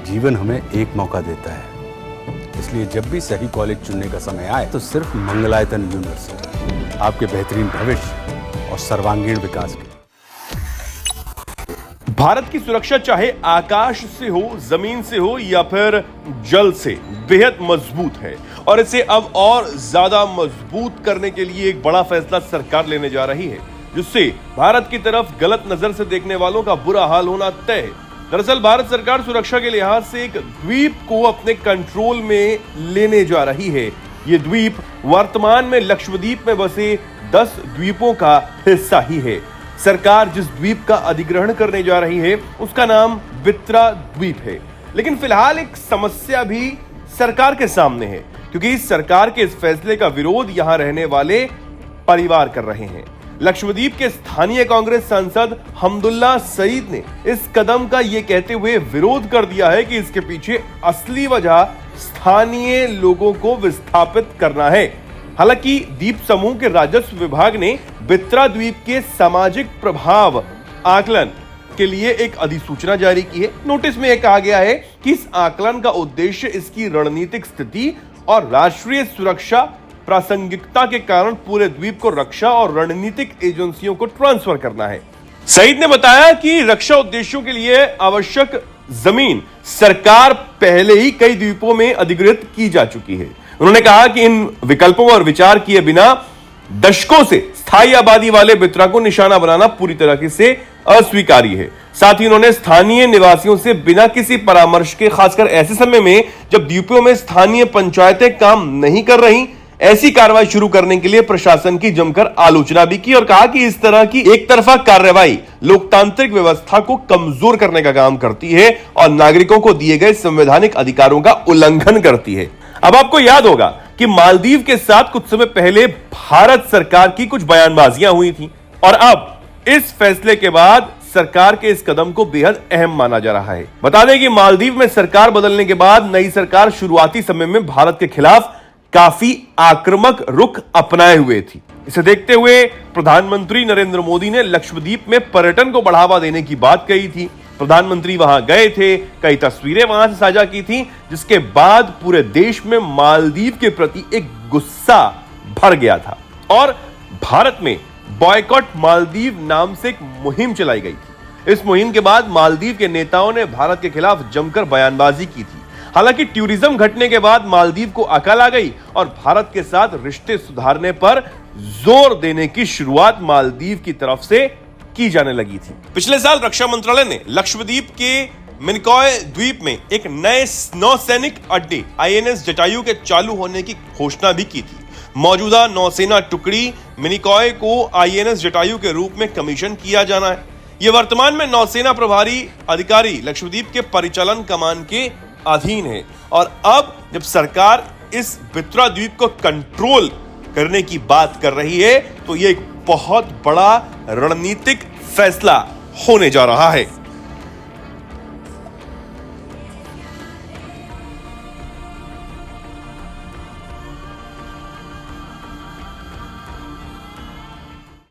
जीवन हमें एक मौका देता है, इसलिए जब भी सही कॉलेज चुनने का समय आए तो सिर्फ मंगलायतन यूनिवर्सिटी आपके बेहतरीन भविष्य और सर्वांगीण विकास के। भारत की सुरक्षा चाहे आकाश से हो, जमीन से हो या फिर जल से, बेहद मजबूत है और इसे अब और ज्यादा मजबूत करने के लिए एक बड़ा फैसला सरकार लेने जा रही है, जिससे भारत की तरफ गलत नजर से देखने वालों का बुरा हाल होना तय है। दरअसल भारत सरकार सुरक्षा के लिहाज से एक द्वीप को अपने कंट्रोल में लेने जा रही है। ये द्वीप वर्तमान में लक्षद्वीप में बसे 10 द्वीपों का हिस्सा ही है। सरकार जिस द्वीप का अधिग्रहण करने जा रही है उसका नाम बित्रा द्वीप है। लेकिन फिलहाल एक समस्या भी सरकार के सामने है, क्योंकि इस सरकार के इस फैसले का विरोध यहां रहने वाले परिवार कर रहे हैं। लक्षद्वीप के स्थानीय कांग्रेस सांसद हमदुल्ला सईद ने इस कदम का यह कहते हुए विरोध कर दिया है कि इसके पीछे असली वजह स्थानीय लोगों को विस्थापित करना है। हालांकि द्वीप समूह के राजस्व विभाग ने बित्रा द्वीप के सामाजिक प्रभाव आकलन के लिए एक अधिसूचना जारी की है। नोटिस में यह कहा गया है कि इस आकलन का उद्देश्य इसकी रणनीतिक स्थिति और राष्ट्रीय सुरक्षा प्रासंगिकता के कारण पूरे द्वीप को रक्षा और रणनीतिक एजेंसियों को ट्रांसफर करना है। सईद ने बताया कि रक्षा उद्देश्यों के लिए आवश्यक जमीन सरकार पहले ही कई द्वीपों में अधिग्रहित की जा चुकी है। उन्होंने कहा कि इन विकल्पों पर विचार किए बिना दशकों से स्थायी आबादी वाले बित्रा को निशाना बनाना पूरी तरह से अस्वीकार्य है। साथ ही उन्होंने स्थानीय निवासियों से बिना किसी परामर्श के, खासकर ऐसे समय में जब द्वीपों में स्थानीय पंचायतें काम नहीं कर रही, ऐसी कार्रवाई शुरू करने के लिए प्रशासन की जमकर आलोचना भी की और कहा कि इस तरह की एक तरफा कार्रवाई लोकतांत्रिक व्यवस्था को कमजोर करने का काम करती है और नागरिकों को दिए गए संवैधानिक अधिकारों का उल्लंघन करती है। अब आपको याद होगा कि मालदीव के साथ कुछ समय पहले भारत सरकार की कुछ बयानबाजियां हुई थी और अब इस फैसले के बाद सरकार के इस कदम को बेहद अहम माना जा रहा है। बता दें कि मालदीव में सरकार बदलने के बाद नई सरकार शुरुआती समय में भारत के खिलाफ काफी आक्रामक रुख अपनाए हुए थी। इसे देखते हुए प्रधानमंत्री नरेंद्र मोदी ने लक्षद्वीप में पर्यटन को बढ़ावा देने की बात कही थी। प्रधानमंत्री वहां गए थे, कई तस्वीरें वहां से साझा की थी, जिसके बाद पूरे देश में मालदीव के प्रति एक गुस्सा भर गया था और भारत में बॉयकॉट मालदीव नाम से एक मुहिम चलाई गई थी। इस मुहिम के बाद मालदीव के नेताओं ने भारत के खिलाफ जमकर बयानबाजी की थी। हालांकि टूरिज्म घटने के बाद मालदीव को अकल आ गई और भारत के साथ रिश्ते सुधारने पर जोर देने की शुरुआत मालदीव की तरफ से की जाने लगी थी। पिछले साल रक्षा मंत्रालय ने लक्षद्वीप के मिनिकॉय द्वीप में एक नए नौसैनिक अड्डे आईएनएस जटायु के चालू होने की घोषणा भी की थी। मौजूदा नौसेना टुकड़ी मिनिकॉय को आईएनएस जटायु के रूप में कमीशन किया जाना है। यह वर्तमान में नौसेना प्रभारी अधिकारी लक्षद्वीप के परिचालन कमान के अधीन है और अब जब सरकार इस बित्रा द्वीप को कंट्रोल करने की बात कर रही है तो यह एक बहुत बड़ा रणनीतिक फैसला होने जा रहा है।